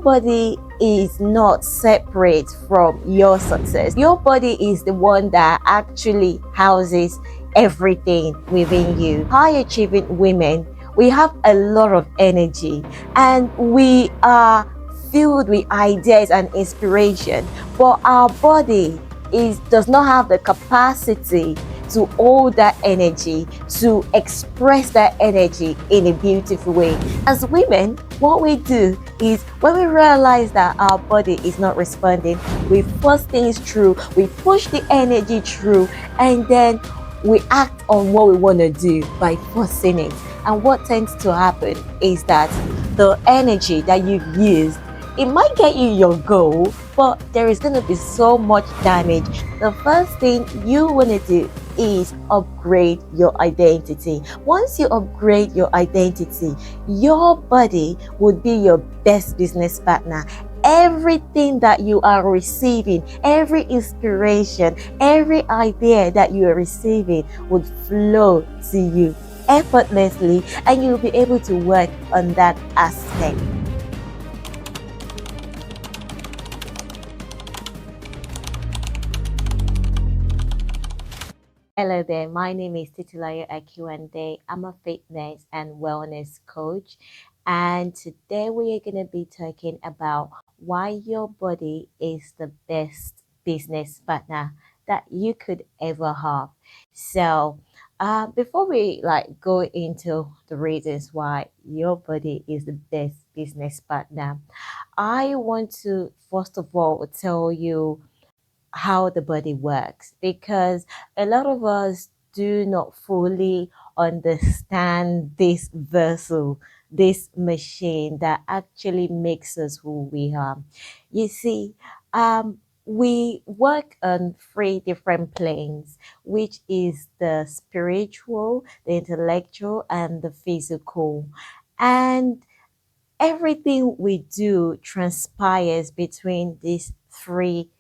body is not separate from your success. Your body is the one that actually houses everything within you. High achieving women, we have a lot of energy and we are filled with ideas and inspiration, but our body does not have the capacity to hold that energy, to express that energy in a beautiful way. As women, what we do is when we realize that our body is not responding, we force things through, we push the energy through, and then we act on what we want to do by forcing it. And what tends to happen is that the energy that you've used, it might get you your goal, but there is going to be so much damage. The first thing you want to do is upgrade your identity. Once you upgrade your identity, your body would be your best business partner. Everything that you are receiving, every inspiration, every idea that you are receiving would flow to you effortlessly, and you'll be able to work on that aspect. Hello there, my name is Titilayo Akiwande. I'm a fitness and wellness coach, and today we are going to be talking about why your body is the best business partner that you could ever have. So, before we go into the reasons why your body is the best business partner, I want to first of all tell you how the body works, because a lot of us do not fully understand this vessel, this machine that actually makes us who we are. You see, we work on three different planes, which is the spiritual, the intellectual, and the physical. And everything we do transpires between these three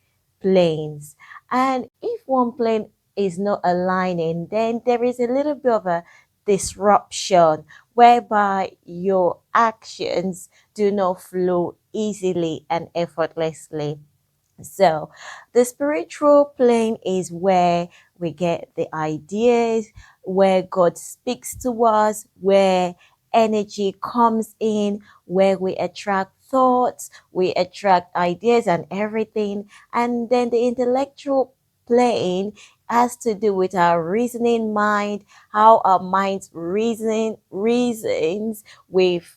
planes. And if one plane is not aligning, then there is a little bit of a disruption whereby your actions do not flow easily and effortlessly. So, the spiritual plane is where we get the ideas, where God speaks to us, where energy comes in, where we attract thoughts, we attract ideas and everything. And then the intellectual plane has to do with our reasoning mind, how our minds reasons with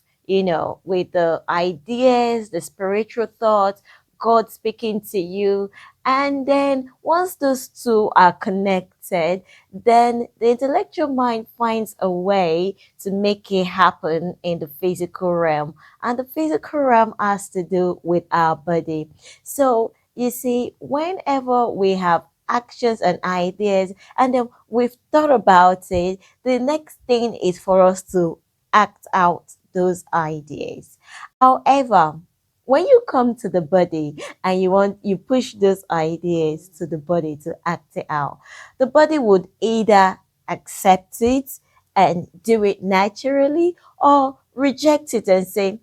with the ideas, the spiritual thoughts, God speaking to you. And then once those two are connected, then the intellectual mind finds a way to make it happen in the physical realm. And the physical realm has to do with our body. So you see, whenever we have actions and ideas, and then we've thought about it, the next thing is for us to act out those ideas. However, when you come to the body and you push those ideas to the body to act it out, the body would either accept it and do it naturally, or reject it and say,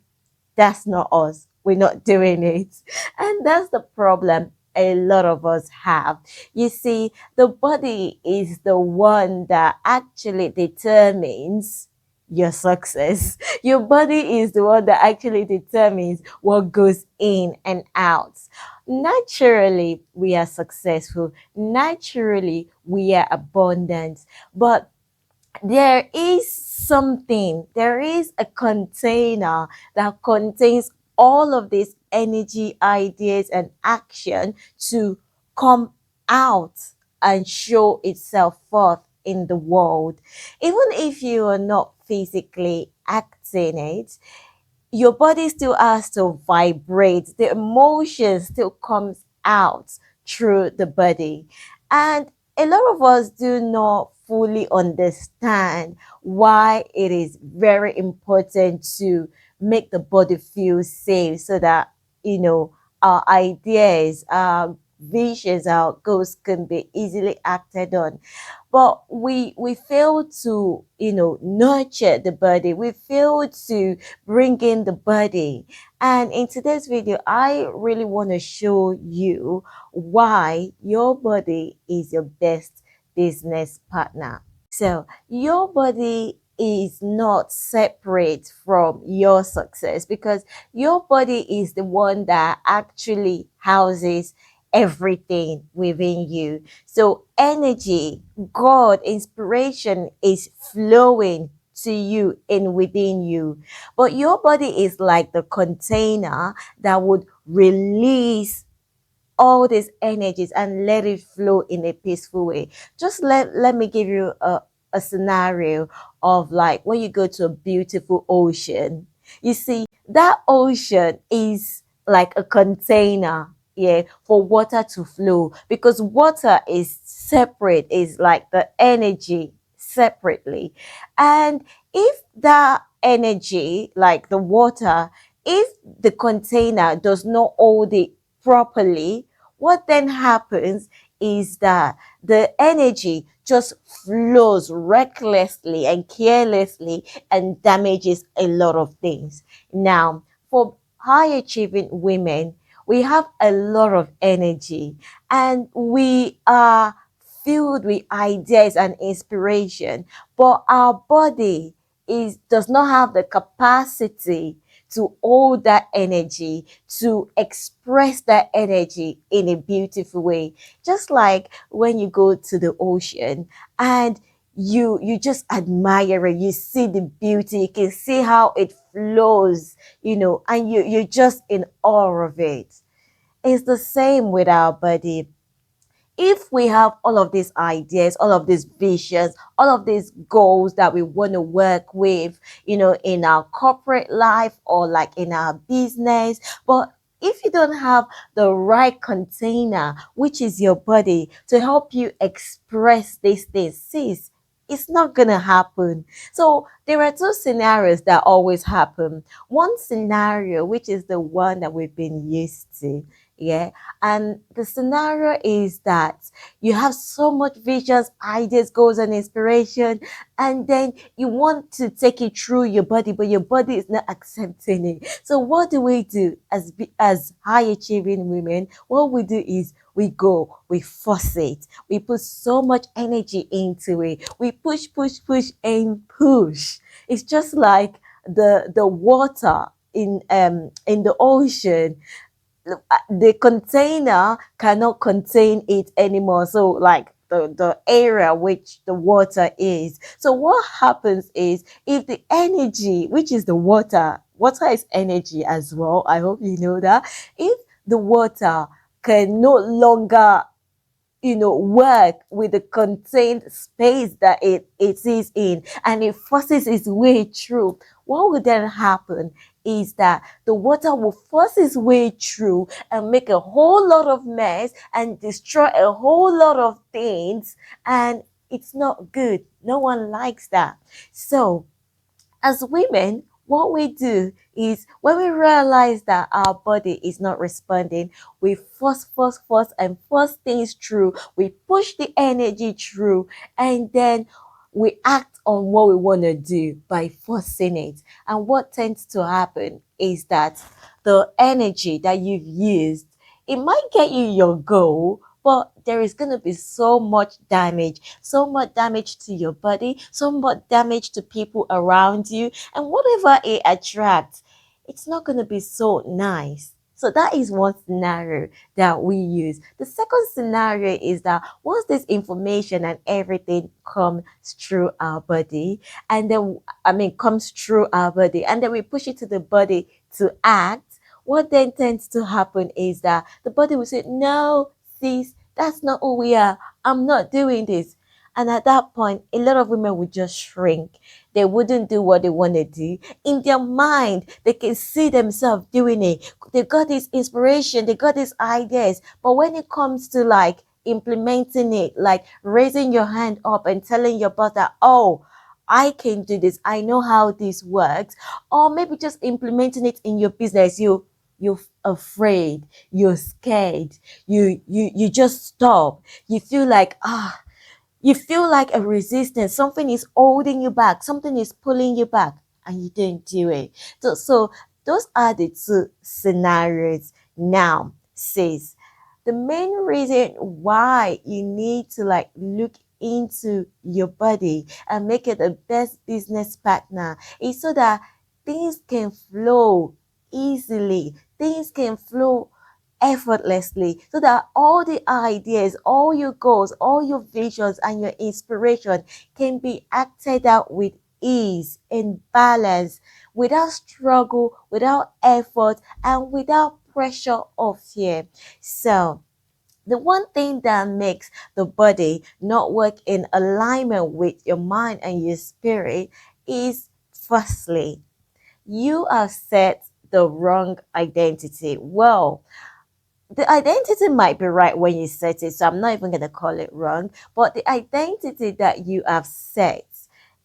that's not us, we're not doing it. And that's the problem a lot of us have. You see, the body is the one that actually determines your success. Your body is the one that actually determines what goes in and out. Naturally, we are successful. Naturally, we are abundant. But there is a container that contains all of these energy, ideas, and action to come out and show itself forth in the world. Even if you are not physically acting it, your body still has to vibrate. The emotion still comes out through the body. And a lot of us do not fully understand why it is very important to make the body feel safe, so that, our ideas, our visions, our goals can be easily acted on. but we fail to, nurture the body. We fail to bring in the body. And in today's video, I really want to show you why your body is your best business partner. So your body is not separate from your success, because your body is the one that actually houses everything within you. So energy, God, inspiration is flowing to you and within you. But your body is like the container that would release all these energies and let it flow in a peaceful way. Just let me give you a scenario of like when you go to a beautiful ocean. You see, that ocean is like a container, yeah, for water to flow, because water is separate, is like the energy separately. And if that energy, like the water, if the container does not hold it properly, what then happens is that the energy just flows recklessly and carelessly and damages a lot of things. Now, for high achieving women, we have a lot of energy and we are filled with ideas and inspiration, but our body does not have the capacity to hold that energy, to express that energy in a beautiful way. Just like when you go to the ocean and you just admire it, you see the beauty, you can see how it flows, and you're just in awe of it. It's the same with our body. If we have all of these ideas, all of these visions, all of these goals that we want to work with, in our corporate life or like in our business, but if you don't have the right container, which is your body, to help you express these things, sis, it's not gonna happen. So there are two scenarios that always happen. One scenario, which is the one that we've been used to, yeah, and the scenario is that you have so much visions, ideas, goals, and inspiration, and then you want to take it through your body, but your body is not accepting it. So what do we do as high achieving women? What we do is we force it. We put so much energy into it. We push, push, push, and push. It's just like the water in the ocean. The container cannot contain it anymore. So like the area which the water is. So what happens is, if the energy, which is the water is energy as well. I hope you know that. If the water can no longer work with the contained space that it is in, and it forces its way through, what will then happen is that the water will force its way through and make a whole lot of mess and destroy a whole lot of things, and it's not good. No one likes that. So as women, what we do is, when we realize that our body is not responding, we force, force, force, and force things through. We push the energy through, and then we act on what we want to do by forcing it. And what tends to happen is that the energy that you've used, it might get you your goal, but there is going to be so much damage to your body, so much damage to people around you, and whatever it attracts, it's not going to be so nice. So that is one scenario that we use. The second scenario is that once this information and everything comes through our body, and then, comes through our body, and then we push it to the body to act, what then tends to happen is that the body will say, no, sis, that's not who we are. I'm not doing this. And at that point, a lot of women would just shrink. They wouldn't do what they want to do. In their mind, they can see themselves doing it. They got this inspiration, they got these ideas. But when it comes to like implementing it, like raising your hand up and telling your boss that, oh, I can do this, I know how this works, or maybe just implementing it in your business, you're afraid, you're scared, you just stop. You feel like, You feel like a resistance, something is holding you back, something is pulling you back, and you don't do it. So those are the two scenarios. Now, sis, the main reason why you need to like look into your body and make it the best business partner is so that things can flow easily, things can flow effortlessly, so that all the ideas, all your goals, all your visions, and your inspiration can be acted out with ease and balance, without struggle, without effort, and without pressure or fear. So, the one thing that makes the body not work in alignment with your mind and your spirit is, firstly, you have set the wrong identity. Well, the identity might be right when you set it, so I'm not even going to call it wrong, but the identity that you have set,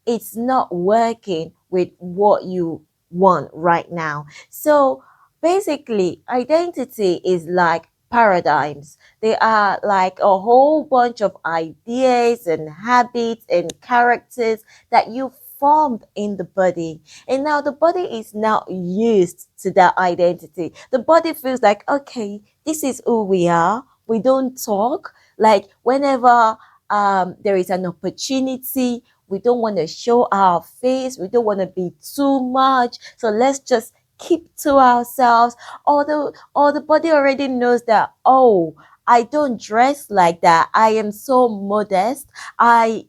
it's not working with what you want right now. So basically, identity is like paradigms. They are like a whole bunch of ideas and habits and characters that you formed in the body, and now the body is now used to that identity. The body feels like, okay, this is who we are. We don't talk. Like whenever there is an opportunity, we don't want to show our face. We don't want to be too much. So let's just keep to ourselves. Or the body already knows that, oh, I don't dress like that. I am so modest. I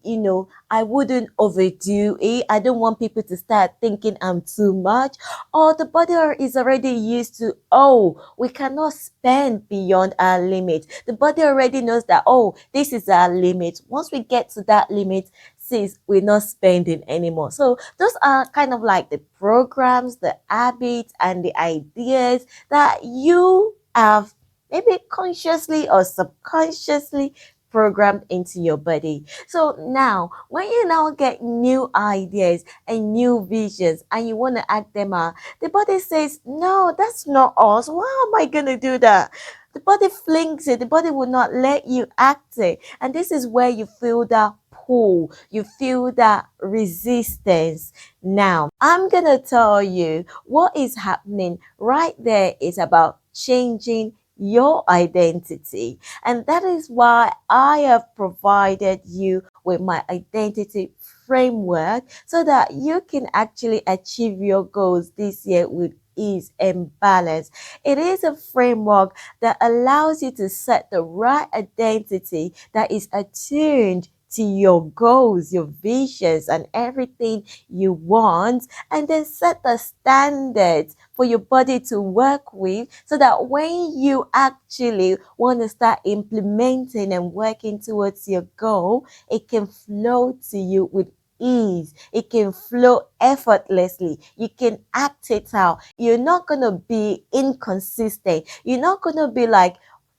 wouldn't overdo it. I don't want people to start thinking I'm too much. Or the body is already used to, oh, we cannot spend beyond our limit. The body already knows that, oh, this is our limit. Once we get to that limit, sis, we're not spending anymore. So those are kind of like the programs, the habits, and the ideas that you have maybe consciously or subconsciously programmed into your body. So now, when you now get new ideas and new visions and you want to act them out, the body says, no, that's not us. Why am I going to do that? The body flings it. The body will not let you act it. And this is where you feel that pull. You feel that resistance. Now, I'm going to tell you what is happening right there is about changing your identity. And that is why I have provided you with my identity framework so that you can actually achieve your goals this year with ease and balance. It is a framework that allows you to set the right identity that is attuned to your goals, your visions, and everything you want, and then set the standards for your body to work with so that when you actually want to start implementing and working towards your goal, it can flow to you with ease. It can flow effortlessly. You can act it out. You're not going to be inconsistent. You're not going to be like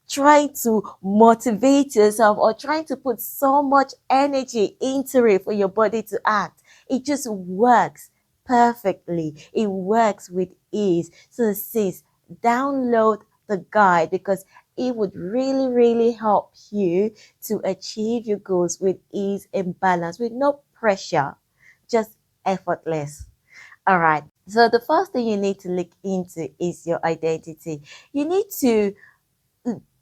trying to motivate yourself or trying to put so much energy into it for your body to act. It just works perfectly. It works with ease. So sis, download the guide because it would really, really help you to achieve your goals with ease and balance, with no pressure, just effortless. All right. So the first thing you need to look into is your identity. You need to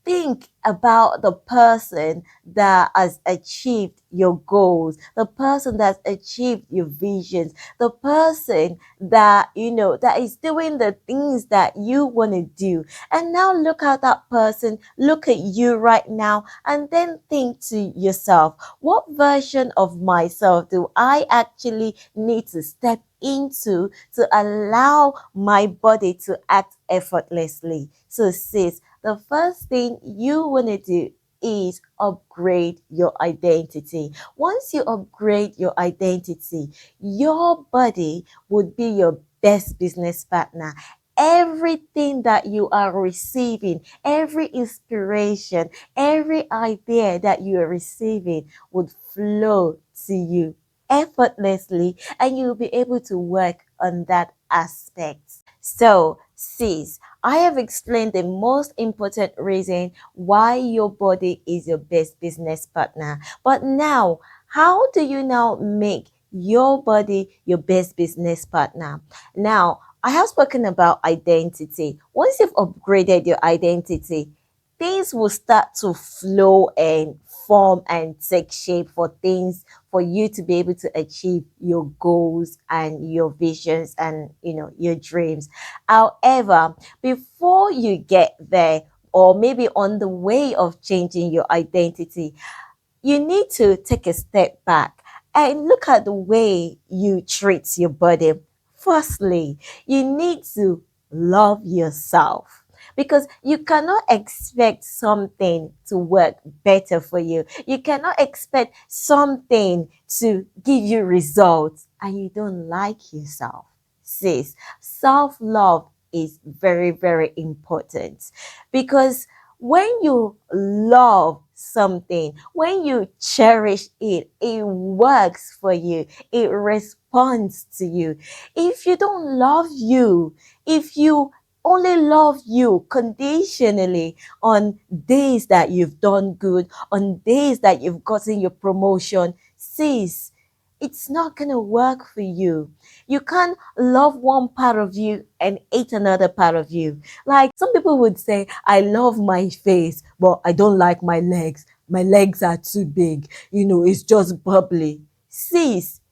think about the person that has achieved your goals, the person that's achieved your visions, the person that, that is doing the things that you want to do. And now look at that person, look at you right now, and then think to yourself, what version of myself do I actually need to step into to allow my body to act effortlessly? So sis, the first thing you want to do is upgrade your identity. Once you upgrade your identity, your body would be your best business partner. Everything that you are receiving, every inspiration, every idea that you are receiving would flow to you effortlessly, and you'll be able to work on that aspect. So, sis, I have explained the most important reason why your body is your best business partner. But now, how do you now make your body your best business partner? Now, I have spoken about identity. Once you've upgraded your identity, things will start to flow and form and take shape for things for you to be able to achieve your goals and your visions and your dreams. However, before you get there, or maybe on the way of changing your identity, you need to take a step back and look at the way you treat your body. Firstly, you need to love yourself, because you cannot expect something to work better for you. You cannot expect something to give you results and you don't like yourself. Sis, self love is very, very important, because when you love something, when you cherish it, it works for you, it responds to you. If you don't love you, if you only love you conditionally on days that you've done good, on days that you've gotten your promotion, sis, it's not gonna work for you. You can't love one part of you and hate another part of you. Like some people would say, I love my face, but I don't like my legs. My legs are too big. It's just bubbly. Sis,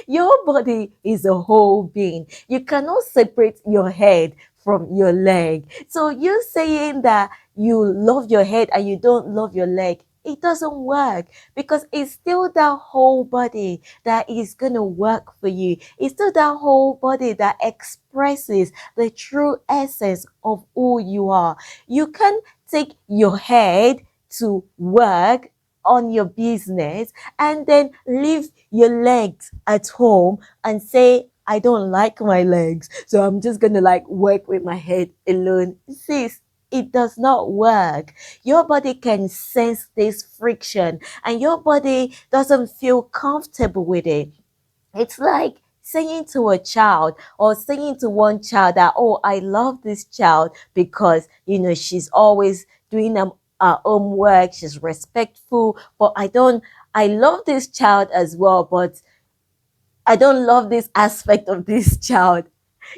your body is a whole being. You cannot separate your head from your leg. So you saying that you love your head and you don't love your leg, it doesn't work, because it's still that whole body that is going to work for you. It's still that whole body that expresses the true essence of who you are. You can take your head to work on your business and then leave your legs at home and say, I don't like my legs, so I'm just gonna like work with my head alone. Sis, it does not work. Your body can sense this friction and your body doesn't feel comfortable with it. It's like saying to a child, or saying to one child that, oh, I love this child because, she's always doing her homework, she's respectful, but I love this child as well, but I don't love this aspect of this child.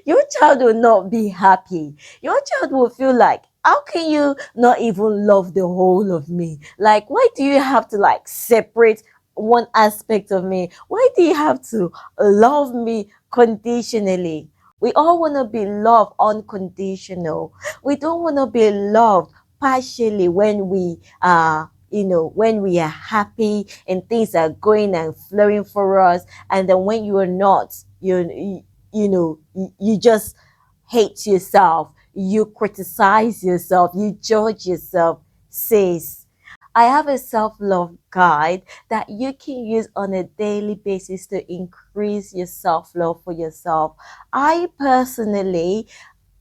Your child will not be happy. Your child will feel like, how can you not even love the whole of me? Like, why do you have to like separate one aspect of me? Why do you have to love me conditionally? We all want to be loved unconditional. We don't want to be loved partially when we are, when we are happy and things are going and flowing for us. And then when you are not, you just hate yourself, you criticize yourself, you judge yourself. Says, I have a self-love guide that you can use on a daily basis to increase your self-love for yourself. I personally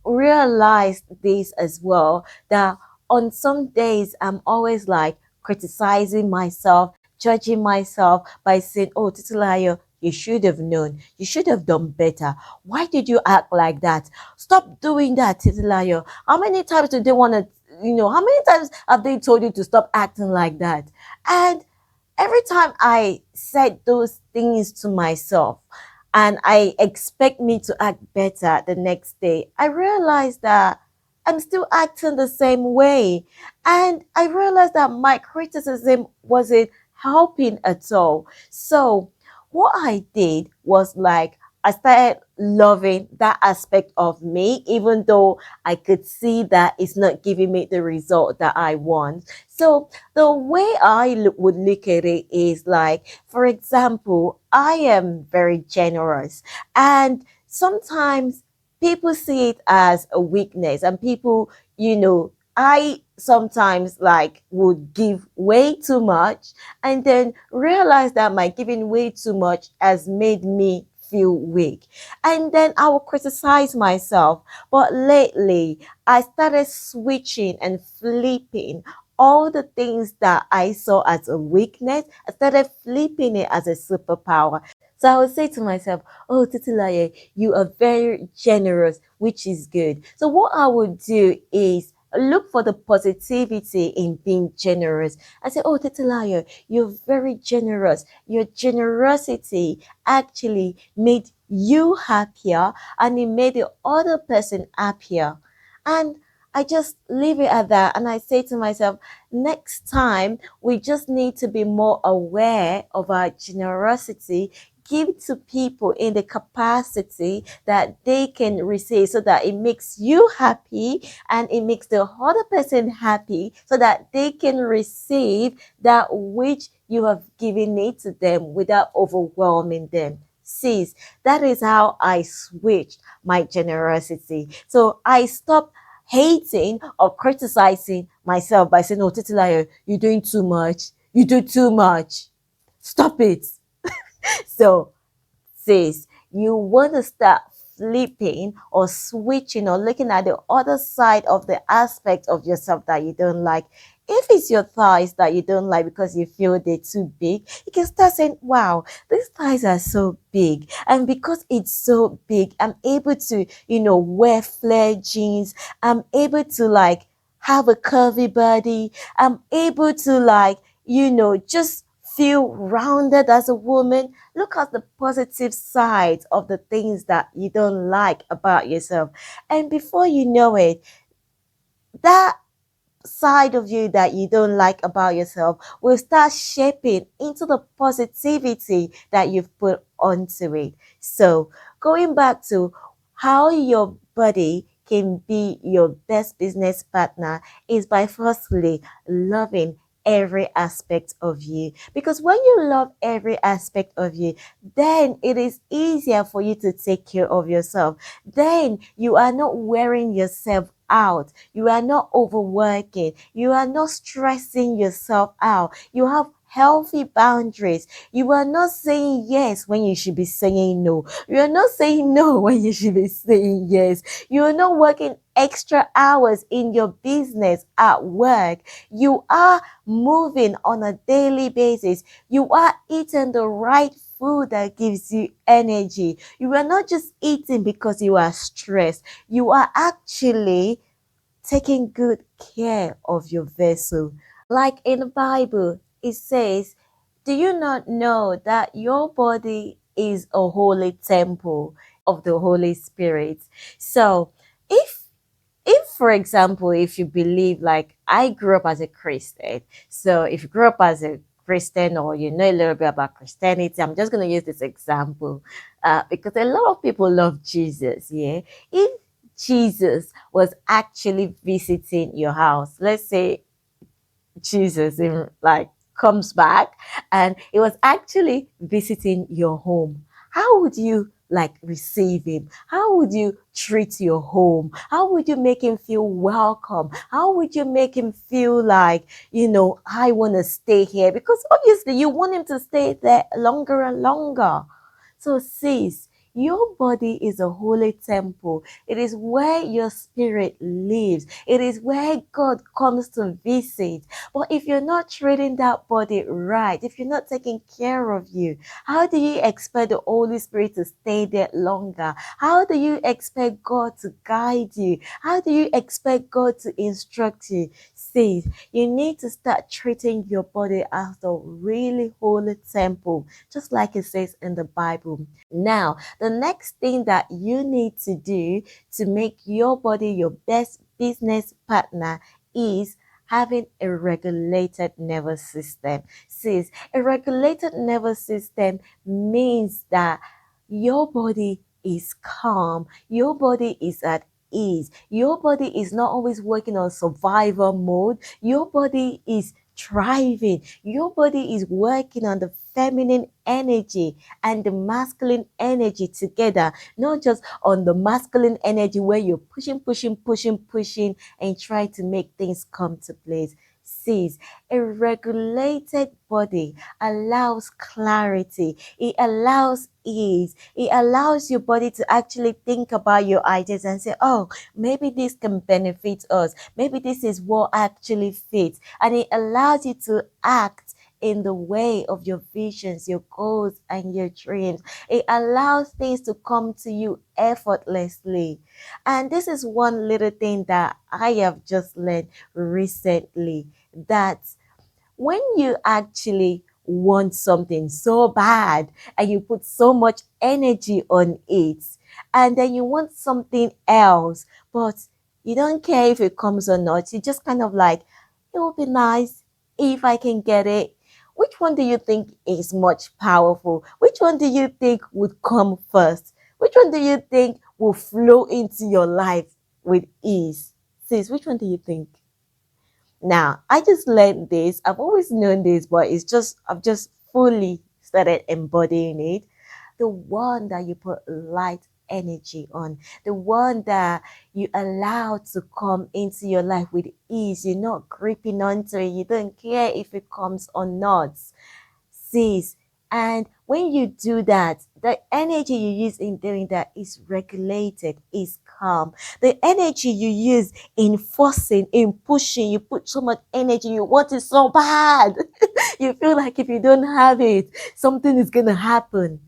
realized this as well, that on some days I'm always like criticizing myself, judging myself by saying, oh, Titilayo, you should have known, you should have done better. Why did you act like that? Stop doing that, Titilayo. How many times do they want to, how many times have they told you to stop acting like that? And every time I said those things to myself and I expect me to act better the next day, I realized that I'm still acting the same way. And I realized that my criticism wasn't helping at all. So what I did was like, I started loving that aspect of me, even though I could see that it's not giving me the result that I want. So the way would look at it is like, for example, I am very generous, and sometimes people see it as a weakness, and people, I sometimes like would give way too much and then realize that my giving way too much has made me feel weak. And then I will criticize myself. But lately, I started switching and flipping all the things that I saw as a weakness. I started flipping it as a superpower. So I would say to myself, oh, Titilayo, you are very generous, which is good. So what I would do is look for the positivity in being generous. I say, oh, Titilayo, you're very generous. Your generosity actually made you happier and it made the other person happier. And I just leave it at that. And I say to myself, next time we just need to be more aware of our generosity, give to people in the capacity that they can receive so that it makes you happy and it makes the other person happy so that they can receive that which you have given it to them without overwhelming them. Sis, that is how I switched my generosity. So I stopped hating or criticizing myself by saying, oh, Titilayo, you're doing too much. You do too much. Stop it. So says you want to start flipping or switching or looking at the other side of the aspect of yourself that you don't like. If it's your thighs that you don't like because you feel they're too big, you can start saying, wow, these thighs are so big. And because it's so big, I'm able to, wear flare jeans. I'm able to have a curvy body. I'm able to just feel rounded as a woman. Look at the positive sides of the things that you don't like about yourself. And before you know it, that side of you that you don't like about yourself will start shaping into the positivity that you've put onto it. So, going back to how your body can be your best business partner is by firstly loving every aspect of you, because when you love every aspect of you, then it is easier for you to take care of yourself. Then you are not wearing yourself out. You are not overworking. You are not stressing yourself out. You have healthy boundaries. You are not saying yes when you should be saying no. You are not saying no when you should be saying yes. You are not working extra hours in your business at work. You are moving on a daily basis. You are eating the right food that gives you energy. You are not just eating because you are stressed. You are actually taking good care of your vessel. Like in the Bible, it says, do you not know that your body is a holy temple of the Holy Spirit? So if for example, if you believe, like I grew up as a Christian, so if you grew up as a Christian or you know a little bit about Christianity, I'm just going to use this example because a lot of people love Jesus. Yeah, if Jesus was actually visiting your house, let's say Jesus in comes back and it was actually visiting your home, how would you receive him? How would you treat your home? How would you make him feel welcome? How would you make him feel like, I want to stay here? Because obviously you want him to stay there longer and longer. So sis, your body is a holy temple. It is where your spirit lives. It is where God comes to visit. But if you're not treating that body right, if you're not taking care of you, how do you expect the Holy Spirit to stay there longer? How do you expect God to guide you? How do you expect God to instruct you? Sis, you need to start treating your body as a really holy temple, just like it says in the Bible. Now, the next thing that you need to do to make your body your best business partner is having a regulated nervous system. Sis, a regulated nervous system means that your body is calm, your body is at ease, your body is not always working on survival mode, your body is thriving, your body is working on the feminine energy and the masculine energy together, not just on the masculine energy where you're pushing and try to make things come to place. Sis, a regulated body allows clarity, it allows ease, it allows your body to actually think about your ideas and say, oh, maybe this can benefit us, maybe this is what actually fits, and it allows you to act in the way of your visions, your goals, and your dreams. It allows things to come to you effortlessly. And this is one little thing that I have just learned recently, that when you actually want something so bad and you put so much energy on it, and then you want something else, but you don't care if it comes or not, you just kind of like, it would be nice if I can get it. Which one do you think is much powerful? Which one do you think would come first? Which one do you think will flow into your life with ease? Sis, which one do you think? Now, I just learned this. I've always known this, but I've just fully started embodying it. The one that you put light energy on, the one that you allow to come into your life with ease. You're not gripping onto it. You don't care if it comes or not. Cease. And when you do that, the energy you use in doing that is regulated, is calm. The energy you use in forcing, in pushing, you put so much energy, you want it so bad. You feel like if you don't have it, something is going to happen.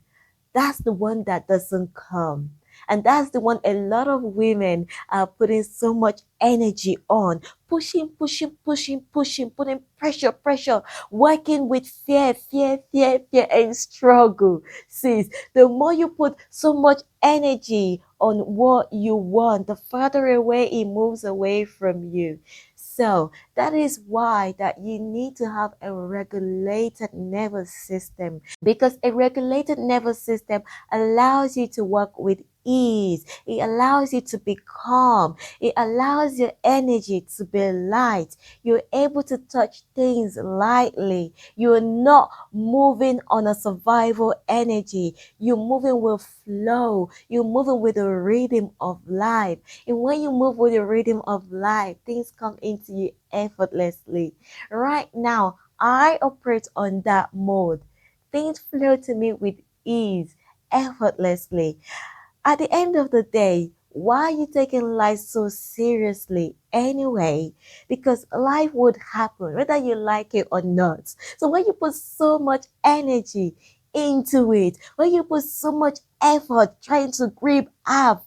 That's the one that doesn't come. And that's the one a lot of women are putting so much energy on. Pushing, pushing, pushing, pushing, putting pressure, pressure, working with fear, fear, fear, fear, and struggle. Sis, the more you put so much energy on what you want, the further away it moves away from you. So that is why that you need to have a regulated nervous system, because a regulated nervous system allows you to work with ease. It allows you to be calm. It allows your energy to be light. You're able to touch things lightly. You're not moving on a survival energy. You're moving with flow. You're moving with the rhythm of life. And when you move with the rhythm of life, things come into you effortlessly. Right now, I operate on that mode. Things flow to me with ease, effortlessly. At the end of the day, why are you taking life so seriously anyway? Because life would happen whether you like it or not. So when you put so much energy into it, when you put so much effort trying to grip up,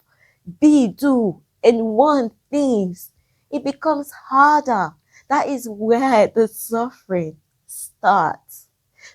be, do, and want things, it becomes harder. That is where the suffering starts.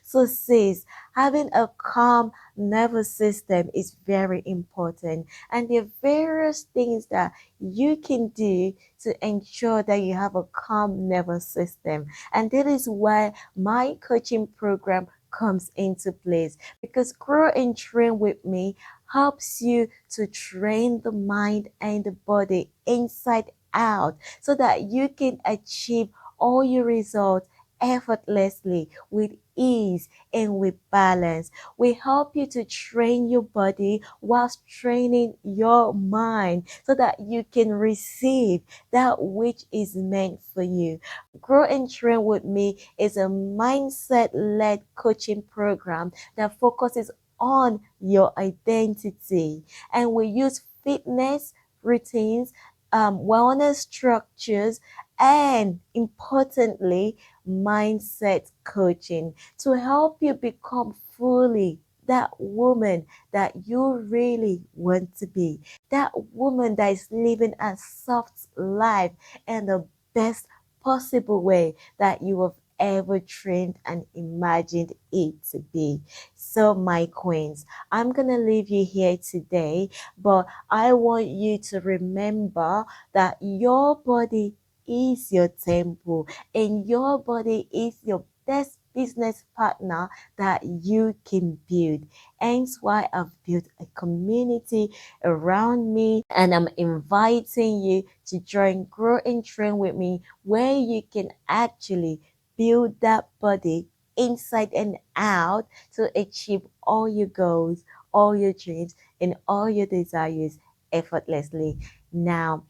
So, sis, having a calm nervous system is very important. And there are various things that you can do to ensure that you have a calm nervous system. And that is where my coaching program comes into place, because Grow and Train with me helps you to train the mind and the body inside out so that you can achieve all your results effortlessly, with ease, and with balance. We help you to train your body whilst training your mind so that you can receive that which is meant for you. Grow and Train with me is a mindset-led coaching program that focuses on your identity, and we use fitness routines, wellness structures, and importantly, mindset coaching to help you become fully that woman that you really want to be, that woman that is living a soft life and the best possible way that you have ever dreamed and imagined it to be. So, my queens, I'm gonna leave you here today, but I want you to remember that your body is your temple, and your body is your best business partner that you can build. Hence why I've built a community around me, and I'm inviting you to join Grow and Train with me, where you can actually build that body inside and out to achieve all your goals, all your dreams, and all your desires effortlessly. Now,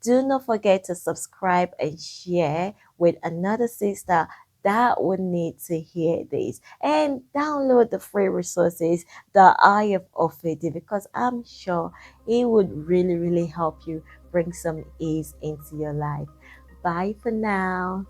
do not forget to subscribe and share with another sister that would need to hear this, and download the free resources that I have offered you, because I'm sure it would really, really help you bring some ease into your life. Bye for now.